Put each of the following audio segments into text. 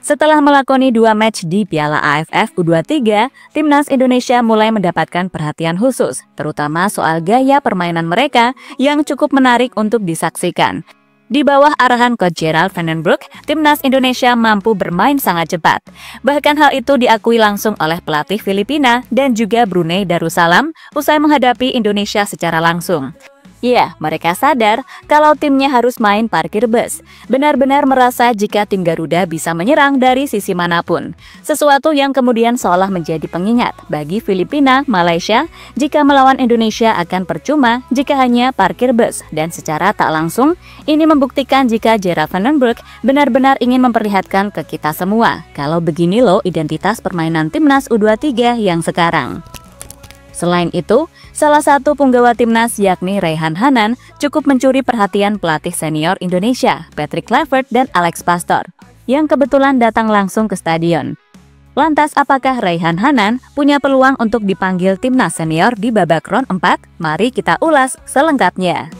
Setelah melakoni 2 match di Piala AFF U23, Timnas Indonesia mulai mendapatkan perhatian khusus, terutama soal gaya permainan mereka yang cukup menarik untuk disaksikan. Di bawah arahan Coach Gerald van den Broek, Timnas Indonesia mampu bermain sangat cepat. Bahkan hal itu diakui langsung oleh pelatih Filipina dan juga Brunei Darussalam usai menghadapi Indonesia secara langsung. Ya, mereka sadar kalau timnya harus main parkir bus. Benar-benar merasa jika tim Garuda bisa menyerang dari sisi manapun. Sesuatu yang kemudian seolah menjadi pengingat bagi Filipina, Malaysia jika melawan Indonesia akan percuma jika hanya parkir bus. Dan secara tak langsung, ini membuktikan jika Gerald van den Broek benar-benar ingin memperlihatkan ke kita semua kalau begini loh identitas permainan Timnas U23 yang sekarang. Selain itu, salah satu punggawa Timnas yakni Raihan Hanan cukup mencuri perhatian pelatih senior Indonesia, Patrick Kluivert dan Alex Pastoor, yang kebetulan datang langsung ke stadion. Lantas apakah Raihan Hanan punya peluang untuk dipanggil Timnas senior di babak round 4? Mari kita ulas selengkapnya.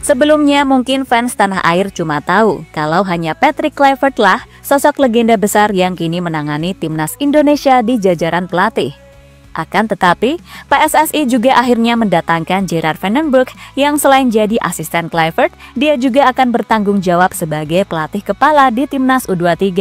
Sebelumnya mungkin fans tanah air cuma tahu kalau hanya Patrick Kluivert lah sosok legenda besar yang kini menangani Timnas Indonesia di jajaran pelatih. Akan tetapi, PSSI juga akhirnya mendatangkan Gerald van den Broek yang selain jadi asisten Kluivert, dia juga akan bertanggung jawab sebagai pelatih kepala di Timnas U23.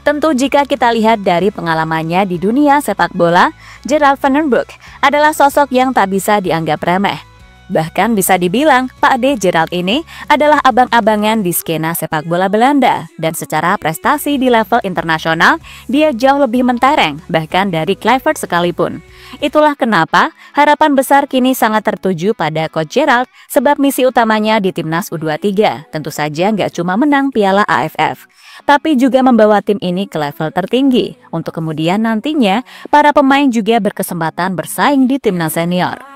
Tentu jika kita lihat dari pengalamannya di dunia sepak bola, Gerald van den Broek adalah sosok yang tak bisa dianggap remeh. Bahkan bisa dibilang Pak D Gerald ini adalah abang-abangan di skena sepak bola Belanda dan secara prestasi di level internasional dia jauh lebih mentereng bahkan dari Kluivert sekalipun. Itulah kenapa harapan besar kini sangat tertuju pada Coach Gerald sebab misi utamanya di Timnas U23 tentu saja nggak cuma menang Piala AFF, tapi juga membawa tim ini ke level tertinggi untuk kemudian nantinya para pemain juga berkesempatan bersaing di Timnas senior.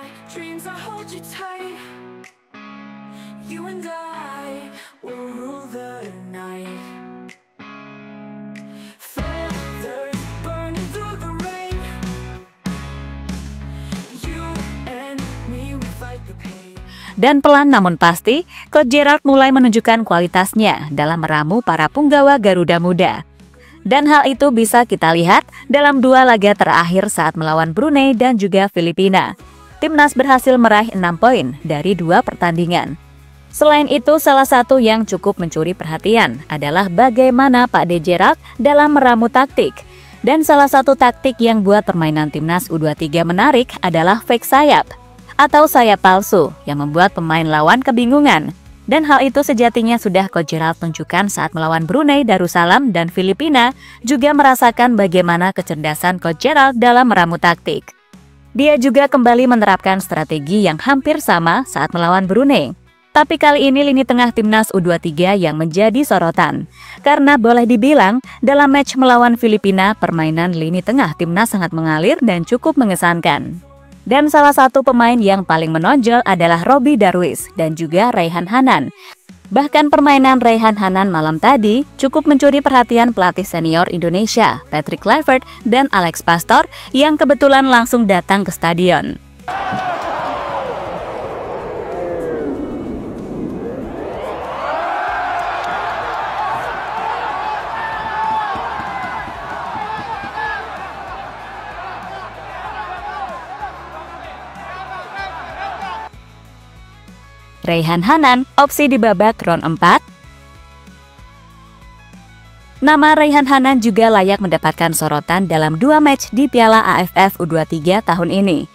Dan pelan namun pasti, Coach Gerald mulai menunjukkan kualitasnya dalam meramu para punggawa Garuda Muda. Dan hal itu bisa kita lihat dalam 2 laga terakhir saat melawan Brunei dan juga Filipina. Timnas berhasil meraih 6 poin dari 2 pertandingan. Selain itu, salah satu yang cukup mencuri perhatian adalah bagaimana Pak D Gerald dalam meramu taktik. Dan salah satu taktik yang buat permainan Timnas U23 menarik adalah fake sayap atau sayap palsu yang membuat pemain lawan kebingungan. Dan hal itu sejatinya sudah Coach Gerald tunjukkan saat melawan Brunei Darussalam dan Filipina, juga merasakan bagaimana kecerdasan Coach Gerald dalam meramu taktik. Dia juga kembali menerapkan strategi yang hampir sama saat melawan Brunei. Tapi kali ini lini tengah Timnas U23 yang menjadi sorotan. Karena boleh dibilang, dalam match melawan Filipina, permainan lini tengah Timnas sangat mengalir dan cukup mengesankan. Dan salah satu pemain yang paling menonjol adalah Robby Darwish dan juga Raihan Hanan. Bahkan permainan Raihan Hanan malam tadi cukup mencuri perhatian pelatih senior Indonesia, Patrick Kluivert dan Alex Pastoor yang kebetulan langsung datang ke stadion. Raihan Hanan, opsi di babak round 4. Nama Raihan Hanan juga layak mendapatkan sorotan dalam 2 match di Piala AFF U23 tahun ini.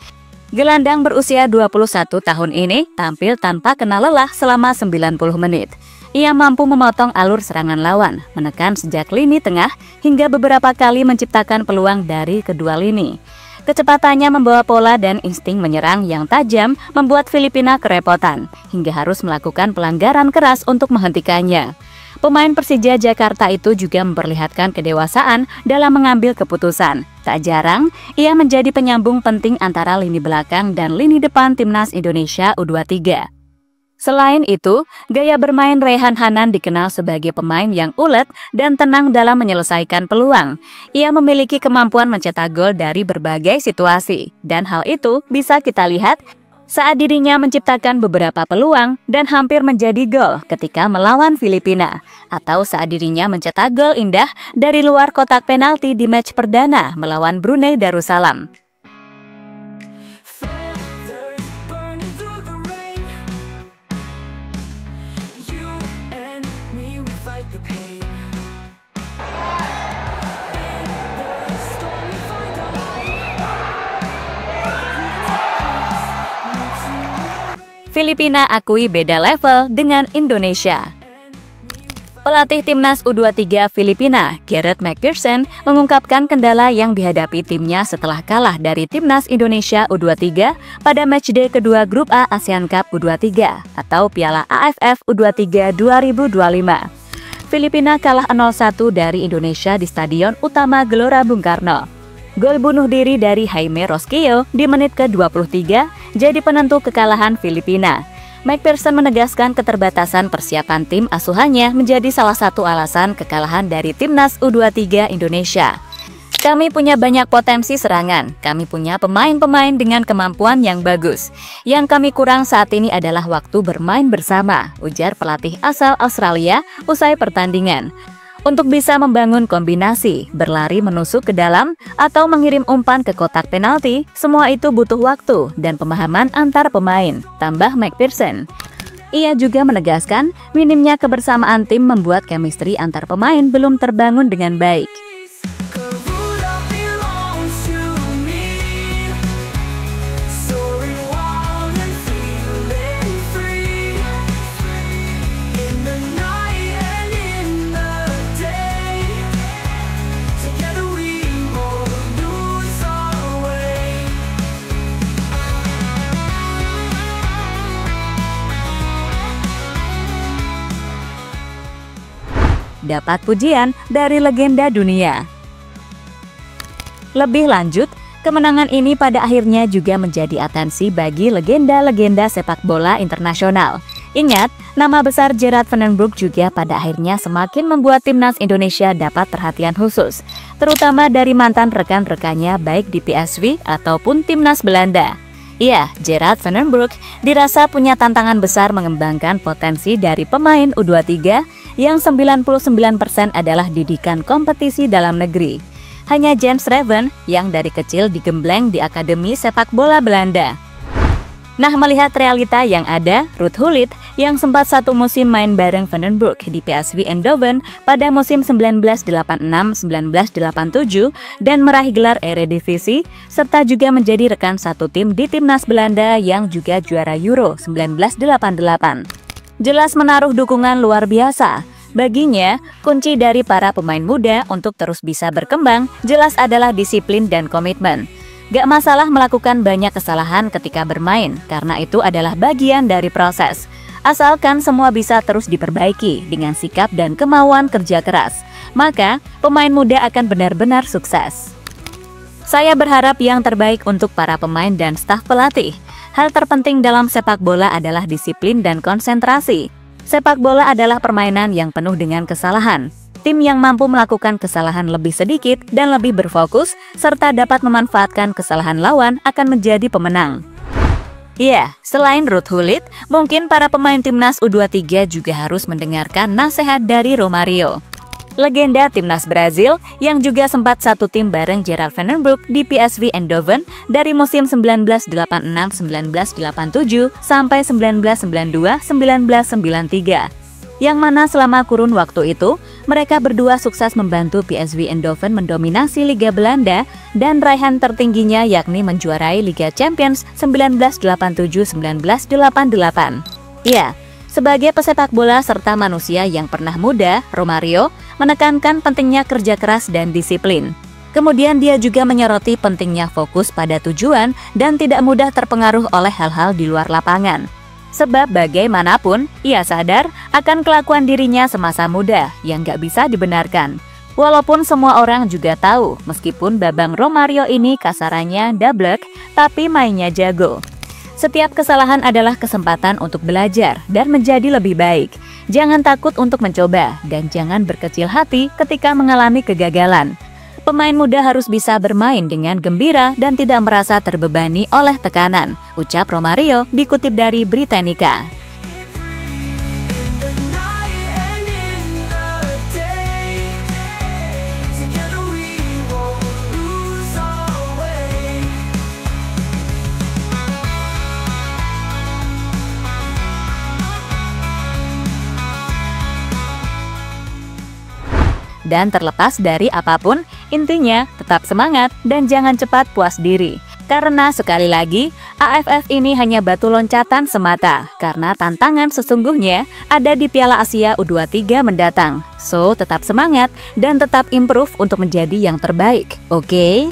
Gelandang berusia 21 tahun ini tampil tanpa kena lelah selama 90 menit. Ia mampu memotong alur serangan lawan, menekan sejak lini tengah hingga beberapa kali menciptakan peluang dari kedua lini. Kecepatannya membawa pola dan insting menyerang yang tajam membuat Filipina kerepotan hingga harus melakukan pelanggaran keras untuk menghentikannya. Pemain Persija Jakarta itu juga memperlihatkan kedewasaan dalam mengambil keputusan. Tak jarang, ia menjadi penyambung penting antara lini belakang dan lini depan Timnas Indonesia U23. Selain itu, gaya bermain Raihan Hanan dikenal sebagai pemain yang ulet dan tenang dalam menyelesaikan peluang. Ia memiliki kemampuan mencetak gol dari berbagai situasi, dan hal itu bisa kita lihat saat dirinya menciptakan beberapa peluang dan hampir menjadi gol ketika melawan Filipina, atau saat dirinya mencetak gol indah dari luar kotak penalti di match perdana melawan Brunei Darussalam. Filipina akui beda level dengan Indonesia. Pelatih Timnas U23 Filipina, Gareth McPherson, mengungkapkan kendala yang dihadapi timnya setelah kalah dari Timnas Indonesia U23 pada matchday kedua Grup A ASEAN Cup U23 atau Piala AFF U23 2025. Filipina kalah 0-1 dari Indonesia di Stadion Utama Gelora Bung Karno. Gol bunuh diri dari Jaime Rosquillo di menit ke-23 jadi penentu kekalahan Filipina. McPherson menegaskan keterbatasan persiapan tim asuhannya menjadi salah satu alasan kekalahan dari Timnas U23 Indonesia. Kami punya banyak potensi serangan, kami punya pemain-pemain dengan kemampuan yang bagus. Yang kami kurang saat ini adalah waktu bermain bersama, ujar pelatih asal Australia usai pertandingan. Untuk bisa membangun kombinasi, berlari menusuk ke dalam, atau mengirim umpan ke kotak penalti, semua itu butuh waktu dan pemahaman antar pemain, tambah McPherson. Ia juga menegaskan, minimnya kebersamaan tim membuat chemistry antar pemain belum terbangun dengan baik. Dapat pujian dari legenda dunia. Lebih lanjut, kemenangan ini pada akhirnya juga menjadi atensi bagi legenda-legenda sepak bola internasional. Ingat, nama besar Gerard Van den Broek juga pada akhirnya semakin membuat Timnas Indonesia dapat perhatian khusus, terutama dari mantan rekan-rekannya baik di PSV ataupun Timnas Belanda. Ya, Gerard Van den Broek dirasa punya tantangan besar mengembangkan potensi dari pemain U23 yang 99% adalah didikan kompetisi dalam negeri. Hanya Jens Reven yang dari kecil digembleng di Akademi Sepak Bola Belanda. Nah, melihat realita yang ada, Ruud Gullit yang sempat satu musim main bareng Van den Broek di PSV Eindhoven pada musim 1986-1987 dan meraih gelar Eredivisie, serta juga menjadi rekan satu tim di Timnas Belanda yang juga juara Euro 1988. Jelas menaruh dukungan luar biasa. Baginya, kunci dari para pemain muda untuk terus bisa berkembang jelas adalah disiplin dan komitmen. Gak masalah melakukan banyak kesalahan ketika bermain, karena itu adalah bagian dari proses. Asalkan semua bisa terus diperbaiki dengan sikap dan kemauan kerja keras, maka pemain muda akan benar-benar sukses. Saya berharap yang terbaik untuk para pemain dan staf pelatih. Hal terpenting dalam sepak bola adalah disiplin dan konsentrasi. Sepak bola adalah permainan yang penuh dengan kesalahan. Tim yang mampu melakukan kesalahan lebih sedikit dan lebih berfokus, serta dapat memanfaatkan kesalahan lawan akan menjadi pemenang. Ya, selain Ruud Gullit, mungkin para pemain Timnas U23 juga harus mendengarkan nasihat dari Romario. Legenda Timnas Brazil yang juga sempat satu tim bareng Gerard Van den Broek di PSV Eindhoven dari musim 1986-1987 sampai 1992-1993. Yang mana selama kurun waktu itu, mereka berdua sukses membantu PSV Eindhoven mendominasi Liga Belanda dan raihan tertingginya yakni menjuarai Liga Champions 1987-1988. Ya, sebagai pesepak bola serta manusia yang pernah muda, Romario menekankan pentingnya kerja keras dan disiplin. Kemudian dia juga menyoroti pentingnya fokus pada tujuan dan tidak mudah terpengaruh oleh hal-hal di luar lapangan. Sebab bagaimanapun, ia sadar akan kelakuan dirinya semasa muda yang gak bisa dibenarkan. Walaupun semua orang juga tahu, meskipun Babang Romario ini kasarannya dablek, tapi mainnya jago. Setiap kesalahan adalah kesempatan untuk belajar dan menjadi lebih baik. Jangan takut untuk mencoba, dan jangan berkecil hati ketika mengalami kegagalan. Pemain muda harus bisa bermain dengan gembira dan tidak merasa terbebani oleh tekanan, ucap Romario dikutip dari Britannica. Dan terlepas dari apapun, intinya tetap semangat dan jangan cepat puas diri. Karena sekali lagi, AFF ini hanya batu loncatan semata, karena tantangan sesungguhnya ada di Piala Asia U23 mendatang. So, tetap semangat dan tetap improve untuk menjadi yang terbaik, oke?